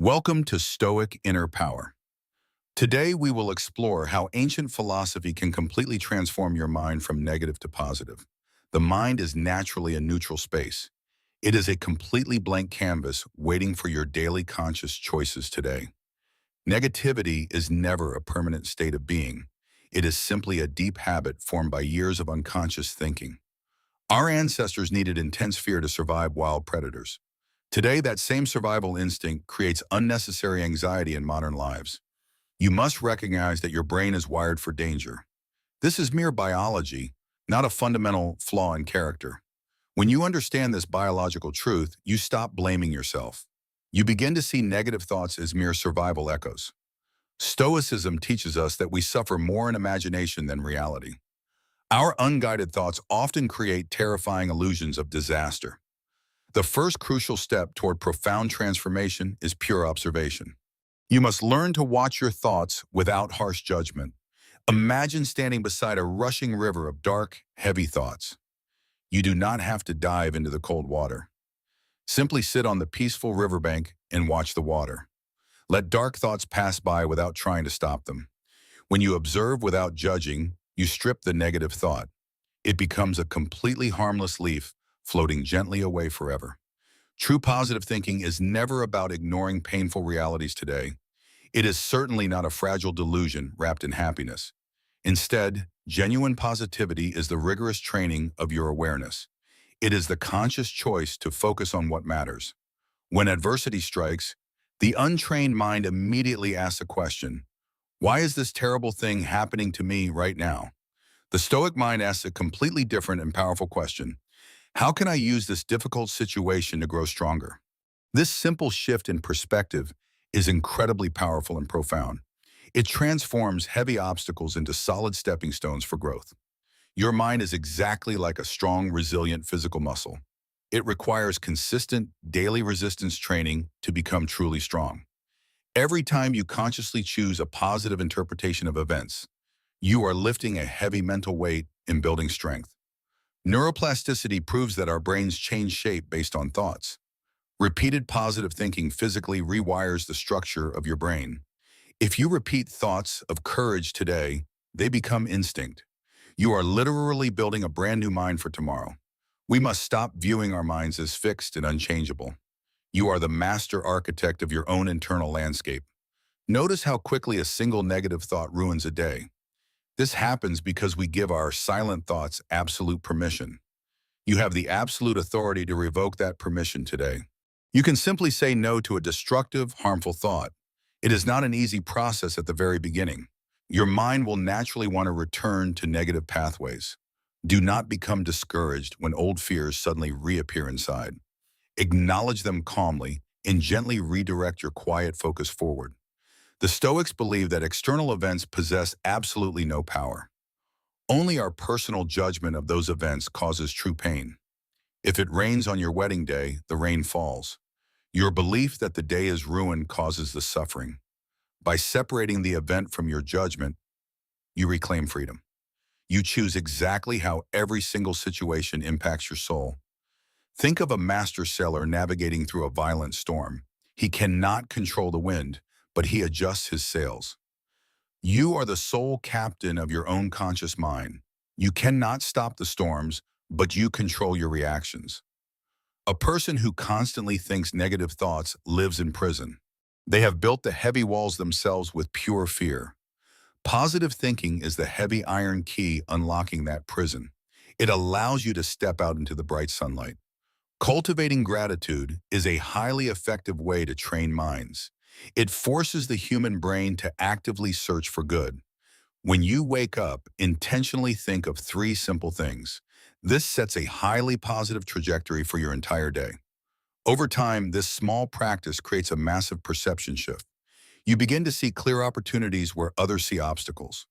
Welcome to Stoic Inner Power. Today we will explore how ancient philosophy can completely transform your mind from negative to positive. The mind is naturally a neutral space. It is a completely blank canvas waiting for your daily conscious choices today. Negativity is never a permanent state of being. It is simply a deep habit formed by years of unconscious thinking. Our ancestors needed intense fear to survive wild predators. Today, that same survival instinct creates unnecessary anxiety in modern lives. You must recognize that your brain is wired for danger. This is mere biology, not a fundamental flaw in character. When you understand this biological truth, you stop blaming yourself. You begin to see negative thoughts as mere survival echoes. Stoicism teaches us that we suffer more in imagination than reality. Our unguided thoughts often create terrifying illusions of disaster. The first crucial step toward profound transformation is pure observation. You must learn to watch your thoughts without harsh judgment. Imagine standing beside a rushing river of dark, heavy thoughts. You do not have to dive into the cold water. Simply sit on the peaceful riverbank and watch the water. Let dark thoughts pass by without trying to stop them. When you observe without judging, you strip the negative thought. It becomes a completely harmless leaf floating gently away forever. True positive thinking is never about ignoring painful realities today. It is certainly not a fragile delusion wrapped in happiness. Instead, genuine positivity is the rigorous training of your awareness. It is the conscious choice to focus on what matters. When adversity strikes, the untrained mind immediately asks a question: why is this terrible thing happening to me right now? The Stoic mind asks a completely different and powerful question: how can I use this difficult situation to grow stronger? This simple shift in perspective is incredibly powerful and profound. It transforms heavy obstacles into solid stepping stones for growth. Your mind is exactly like a strong, resilient physical muscle. It requires consistent, daily resistance training to become truly strong. Every time you consciously choose a positive interpretation of events, you are lifting a heavy mental weight in building strength. Neuroplasticity proves that our brains change shape based on thoughts. Repeated positive thinking physically rewires the structure of your brain. If you repeat thoughts of courage today, they become instinct. You are literally building a brand new mind for tomorrow. We must stop viewing our minds as fixed and unchangeable. You are the master architect of your own internal landscape. Notice how quickly a single negative thought ruins a day. This happens because we give our silent thoughts absolute permission. You have the absolute authority to revoke that permission today. You can simply say no to a destructive, harmful thought. It is not an easy process at the very beginning. Your mind will naturally want to return to negative pathways. Do not become discouraged when old fears suddenly reappear inside. Acknowledge them calmly and gently redirect your quiet focus forward. The Stoics believe that external events possess absolutely no power. Only our personal judgment of those events causes true pain. If it rains on your wedding day, the rain falls. Your belief that the day is ruined causes the suffering. By separating the event from your judgment, you reclaim freedom. You choose exactly how every single situation impacts your soul. Think of a master sailor navigating through a violent storm. He cannot control the wind, but he adjusts his sails. You are the sole captain of your own conscious mind. You cannot stop the storms, but you control your reactions. A person who constantly thinks negative thoughts lives in prison. They have built the heavy walls themselves with pure fear. Positive thinking is the heavy iron key unlocking that prison. It allows you to step out into the bright sunlight. Cultivating gratitude is a highly effective way to train minds. It forces the human brain to actively search for good. When you wake up, intentionally think of three simple things. This sets a highly positive trajectory for your entire day. Over time, this small practice creates a massive perception shift. You begin to see clear opportunities where others see obstacles.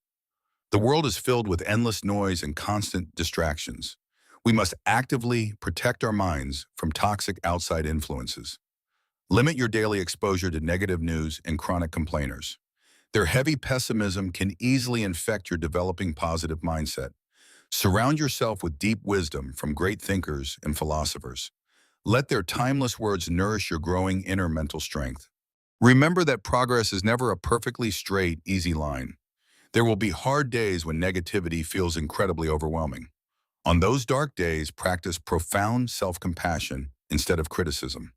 The world is filled with endless noise and constant distractions. We must actively protect our minds from toxic outside influences. Limit your daily exposure to negative news and chronic complainers. Their heavy pessimism can easily infect your developing positive mindset. Surround yourself with deep wisdom from great thinkers and philosophers. Let their timeless words nourish your growing inner mental strength. Remember that progress is never a perfectly straight, easy line. There will be hard days when negativity feels incredibly overwhelming. On those dark days, practice profound self-compassion instead of criticism.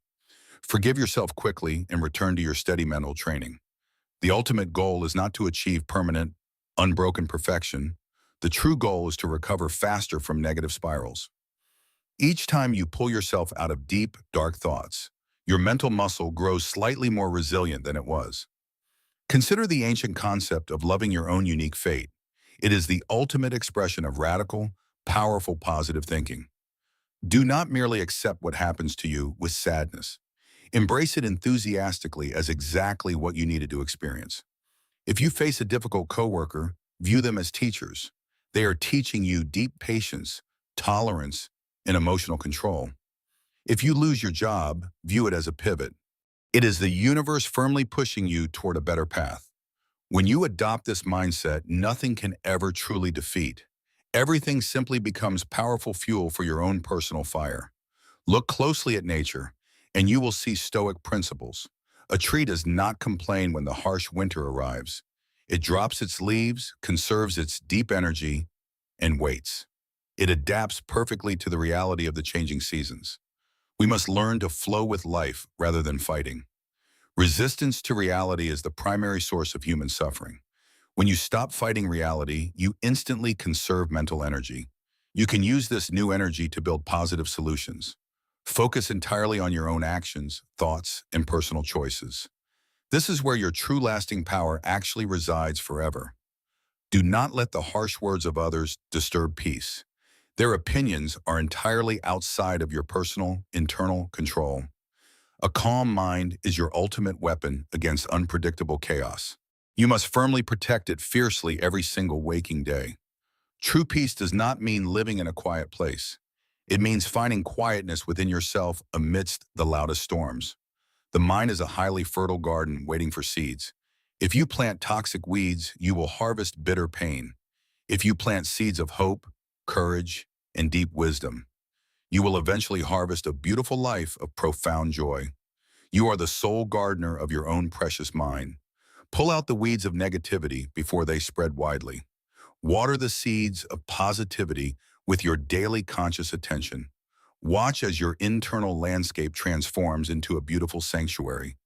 Forgive yourself quickly and return to your steady mental training. The ultimate goal is not to achieve permanent, unbroken perfection. The true goal is to recover faster from negative spirals. Each time you pull yourself out of deep, dark thoughts, your mental muscle grows slightly more resilient than it was. Consider the ancient concept of loving your own unique fate. It is the ultimate expression of radical, powerful positive thinking. Do not merely accept what happens to you with sadness. Embrace it enthusiastically as exactly what you needed to experience. If you face a difficult coworker, view them as teachers. They are teaching you deep patience, tolerance, and emotional control. If you lose your job, view it as a pivot. It is the universe firmly pushing you toward a better path. When you adopt this mindset, nothing can ever truly defeat. Everything simply becomes powerful fuel for your own personal fire. Look closely at nature, and you will see Stoic principles. A tree does not complain when the harsh winter arrives. It drops its leaves, conserves its deep energy, and waits. It adapts perfectly to the reality of the changing seasons. We must learn to flow with life rather than fighting. Resistance to reality is the primary source of human suffering. When you stop fighting reality, you instantly conserve mental energy. You can use this new energy to build positive solutions. Focus entirely on your own actions, thoughts, and personal choices. This is where your true lasting power actually resides forever. Do not let the harsh words of others disturb peace. Their opinions are entirely outside of your personal, internal control. A calm mind is your ultimate weapon against unpredictable chaos. You must firmly protect it fiercely every single waking day. True peace does not mean living in a quiet place. It means finding quietness within yourself amidst the loudest storms. The mind is a highly fertile garden waiting for seeds. If you plant toxic weeds, you will harvest bitter pain. If you plant seeds of hope, courage, and deep wisdom, you will eventually harvest a beautiful life of profound joy. You are the sole gardener of your own precious mind. Pull out the weeds of negativity before they spread widely. Water the seeds of positivity with your daily conscious attention. Watch as your internal landscape transforms into a beautiful sanctuary.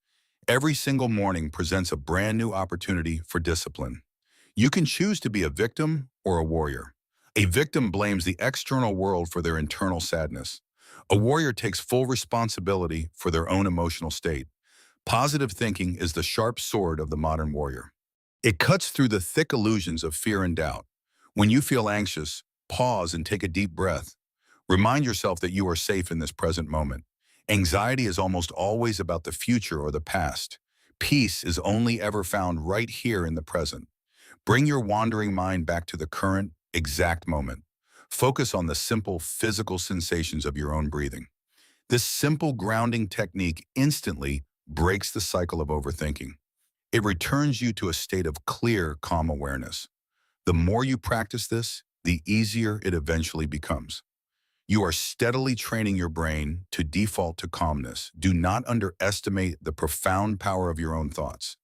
Every single morning presents a brand new opportunity for discipline. You can choose to be a victim or a warrior. A victim blames the external world for their internal sadness. A warrior takes full responsibility for their own emotional state. Positive thinking is the sharp sword of the modern warrior. It cuts through the thick illusions of fear and doubt. When you feel anxious, pause and take a deep breath. Remind yourself that you are safe in this present moment. Anxiety is almost always about the future or the past. Peace is only ever found right here in the present. Bring your wandering mind back to the current, exact moment. Focus on the simple physical sensations of your own breathing. This simple grounding technique instantly breaks the cycle of overthinking. It returns you to a state of clear, calm awareness. The more you practice this, the easier it eventually becomes. You are steadily training your brain to default to calmness. Do not underestimate the profound power of your own thoughts.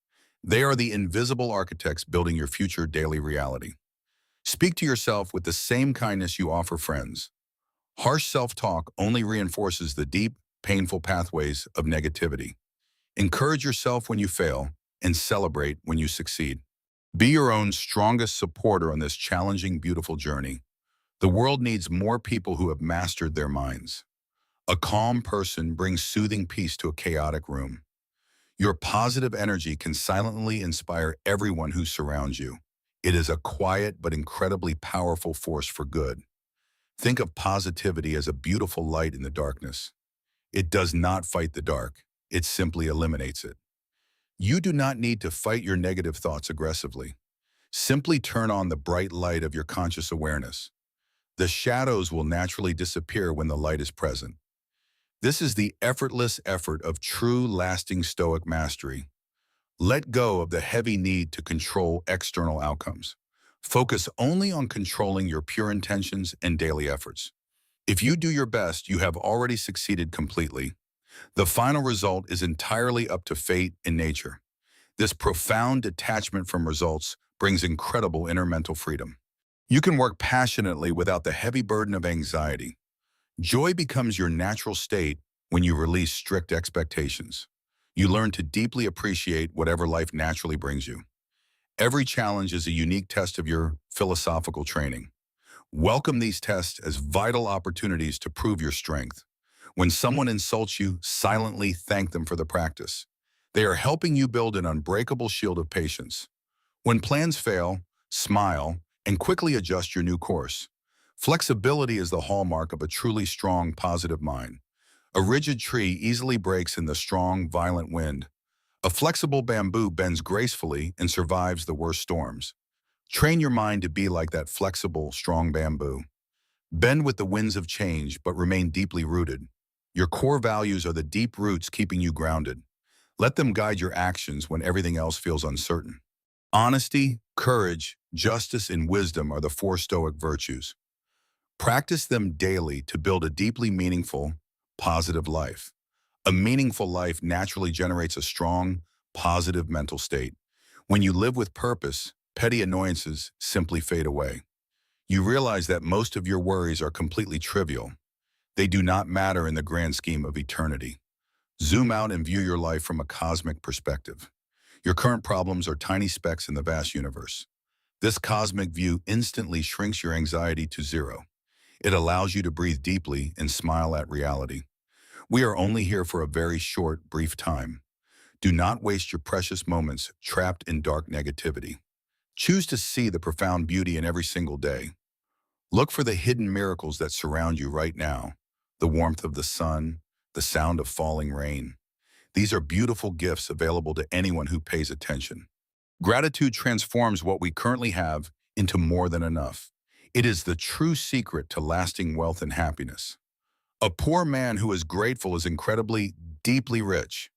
They are the invisible architects building your future daily reality. Speak to yourself with the same kindness you offer friends. Harsh self-talk only reinforces the deep, painful pathways of negativity. Encourage yourself when you fail and celebrate when you succeed. Be your own strongest supporter on this challenging, beautiful journey. The world needs more people who have mastered their minds. A calm person brings soothing peace to a chaotic room. Your positive energy can silently inspire everyone who surrounds you. It is a quiet but incredibly powerful force for good. Think of positivity as a beautiful light in the darkness. It does not fight the dark. It simply eliminates it. You do not need to fight your negative thoughts aggressively. Simply turn on the bright light of your conscious awareness. The shadows will naturally disappear when the light is present. This is the effortless effort of true, lasting Stoic mastery. Let go of the heavy need to control external outcomes. Focus only on controlling your pure intentions and daily efforts. If you do your best, you have already succeeded completely. The final result is entirely up to fate and nature. This profound detachment from results brings incredible inner mental freedom. You can work passionately without the heavy burden of anxiety. Joy becomes your natural state when you release strict expectations. You learn to deeply appreciate whatever life naturally brings you. Every challenge is a unique test of your philosophical training. Welcome these tests as vital opportunities to prove your strength. When someone insults you, silently thank them for the practice. They are helping you build an unbreakable shield of patience. When plans fail, smile and quickly adjust your new course. Flexibility is the hallmark of a truly strong, positive mind. A rigid tree easily breaks in the strong, violent wind. A flexible bamboo bends gracefully and survives the worst storms. Train your mind to be like that flexible, strong bamboo. Bend with the winds of change, but remain deeply rooted. Your core values are the deep roots keeping you grounded. Let them guide your actions when everything else feels uncertain. Honesty, courage, justice, and wisdom are the four Stoic virtues. Practice them daily to build a deeply meaningful, positive life. A meaningful life naturally generates a strong, positive mental state. When you live with purpose, petty annoyances simply fade away. You realize that most of your worries are completely trivial. They do not matter in the grand scheme of eternity. Zoom out and view your life from a cosmic perspective. Your current problems are tiny specks in the vast universe. This cosmic view instantly shrinks your anxiety to zero. It allows you to breathe deeply and smile at reality. We are only here for a very short, brief time. Do not waste your precious moments trapped in dark negativity. Choose to see the profound beauty in every single day. Look for the hidden miracles that surround you right now. The warmth of the sun, the sound of falling rain. These are beautiful gifts available to anyone who pays attention. Gratitude transforms what we currently have into more than enough. It is the true secret to lasting wealth and happiness. A poor man who is grateful is incredibly, deeply rich.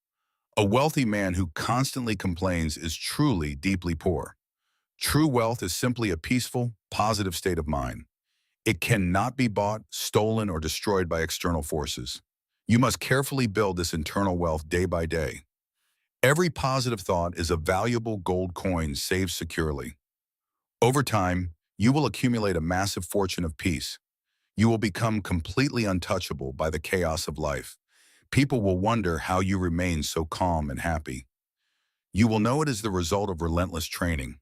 A wealthy man who constantly complains is truly deeply poor. True wealth is simply a peaceful, positive state of mind. It cannot be bought, stolen, or destroyed by external forces. You must carefully build this internal wealth day by day. Every positive thought is a valuable gold coin saved securely. Over time, you will accumulate a massive fortune of peace. You will become completely untouchable by the chaos of life. People will wonder how you remain so calm and happy. You will know it is the result of relentless training.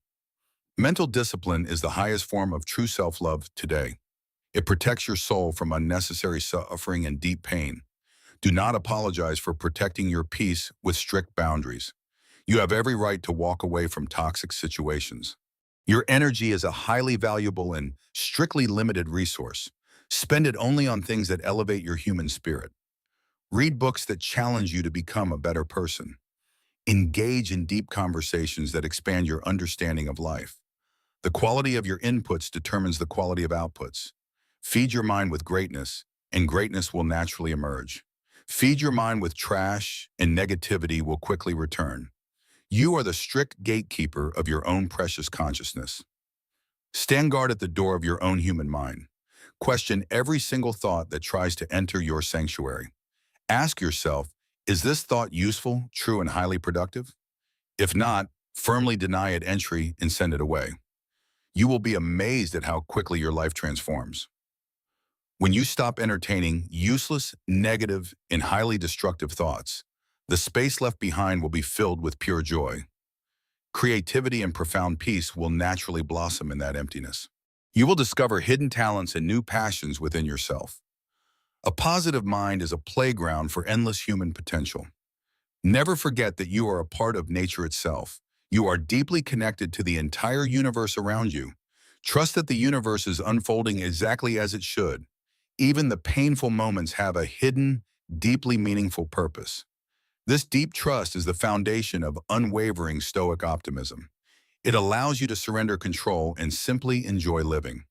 Mental discipline is the highest form of true self-love today. It protects your soul from unnecessary suffering and deep pain. Do not apologize for protecting your peace with strict boundaries. You have every right to walk away from toxic situations. Your energy is a highly valuable and strictly limited resource. Spend it only on things that elevate your human spirit. Read books that challenge you to become a better person. Engage in deep conversations that expand your understanding of life. The quality of your inputs determines the quality of outputs. Feed your mind with greatness, and greatness will naturally emerge. Feed your mind with trash, and negativity will quickly return. You are the strict gatekeeper of your own precious consciousness. Stand guard at the door of your own human mind. Question every single thought that tries to enter your sanctuary. Ask yourself, is this thought useful, true, and highly productive? If not, firmly deny it entry and send it away. You will be amazed at how quickly your life transforms. When you stop entertaining useless, negative, and highly destructive thoughts, the space left behind will be filled with pure joy. Creativity and profound peace will naturally blossom in that emptiness. You will discover hidden talents and new passions within yourself. A positive mind is a playground for endless human potential. Never forget that you are a part of nature itself. You are deeply connected to the entire universe around you. Trust that the universe is unfolding exactly as it should. Even the painful moments have a hidden, deeply meaningful purpose. This deep trust is the foundation of unwavering Stoic optimism. It allows you to surrender control and simply enjoy living.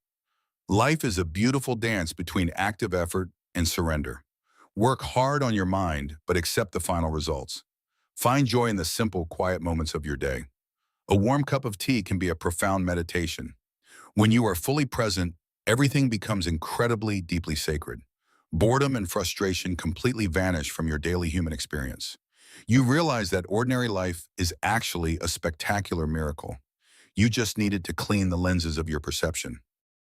Life is a beautiful dance between active effort and surrender. Work hard on your mind, but accept the final results. Find joy in the simple, quiet moments of your day. A warm cup of tea can be a profound meditation. When you are fully present, everything becomes incredibly, deeply sacred. Boredom and frustration completely vanish from your daily human experience. You realize that ordinary life is actually a spectacular miracle. You just needed to clean the lenses of your perception.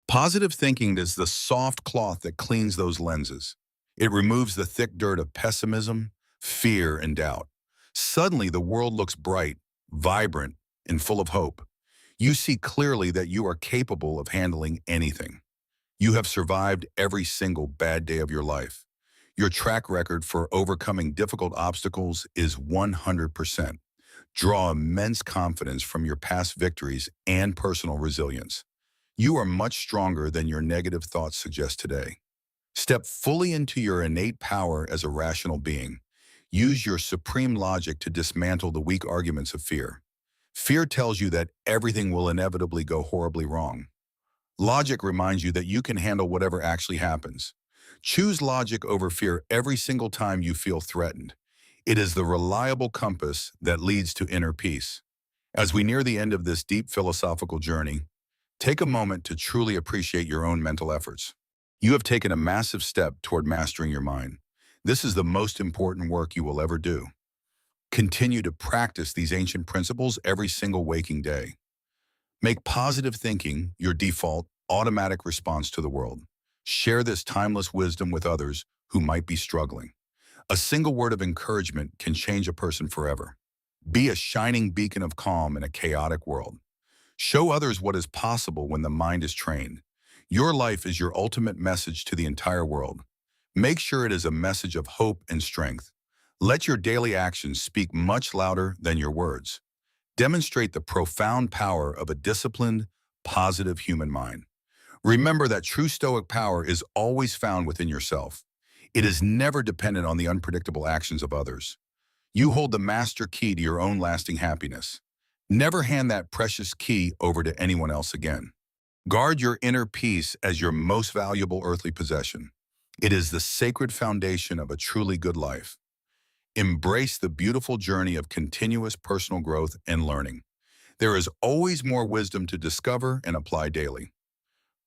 Positive thinking is the soft cloth that cleans those lenses. It removes the thick dirt of pessimism, fear, and doubt. Suddenly, the world looks bright, vibrant, and full of hope. You see clearly that you are capable of handling anything. You have survived every single bad day of your life. Your track record for overcoming difficult obstacles is 100%. Draw immense confidence from your past victories and personal resilience. You are much stronger than your negative thoughts suggest today. Step fully into your innate power as a rational being. Use your supreme logic to dismantle the weak arguments of fear. Fear tells you that everything will inevitably go horribly wrong. Logic reminds you that you can handle whatever actually happens. Choose logic over fear every single time you feel threatened. It is the reliable compass that leads to inner peace. As we near the end of this deep philosophical journey, take a moment to truly appreciate your own mental efforts. You have taken a massive step toward mastering your mind. This is the most important work you will ever do. Continue to practice these ancient principles every single waking day. Make positive thinking your default, automatic response to the world. Share this timeless wisdom with others who might be struggling. A single word of encouragement can change a person forever. Be a shining beacon of calm in a chaotic world. Show others what is possible when the mind is trained. Your life is your ultimate message to the entire world. Make sure it is a message of hope and strength. Let your daily actions speak much louder than your words. Demonstrate the profound power of a disciplined, positive human mind. Remember that true Stoic power is always found within yourself. It is never dependent on the unpredictable actions of others. You hold the master key to your own lasting happiness. Never hand that precious key over to anyone else again. Guard your inner peace as your most valuable earthly possession. It is the sacred foundation of a truly good life. Embrace the beautiful journey of continuous personal growth and learning. There is always more wisdom to discover and apply daily.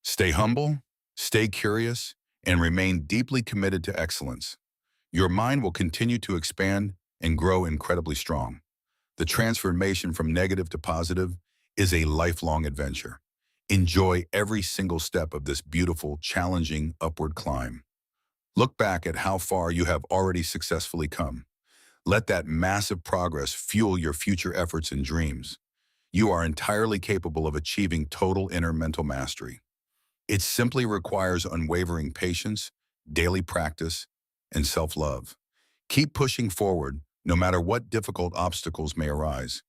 Stay humble, stay curious, and remain deeply committed to excellence. Your mind will continue to expand and grow incredibly strong. The transformation from negative to positive is a lifelong adventure. Enjoy every single step of this beautiful, challenging upward climb. Look back at how far you have already successfully come. Let that massive progress fuel your future efforts and dreams. You are entirely capable of achieving total inner mental mastery. It simply requires unwavering patience, daily practice, and self-love. Keep pushing forward, no matter what difficult obstacles may arise.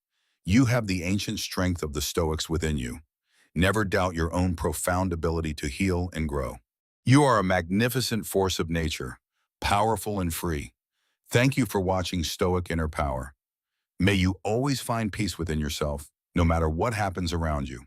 You have the ancient strength of the Stoics within you. Never doubt your own profound ability to heal and grow. You are a magnificent force of nature, powerful and free. Thank you for watching Stoic Inner Power. May you always find peace within yourself, no matter what happens around you.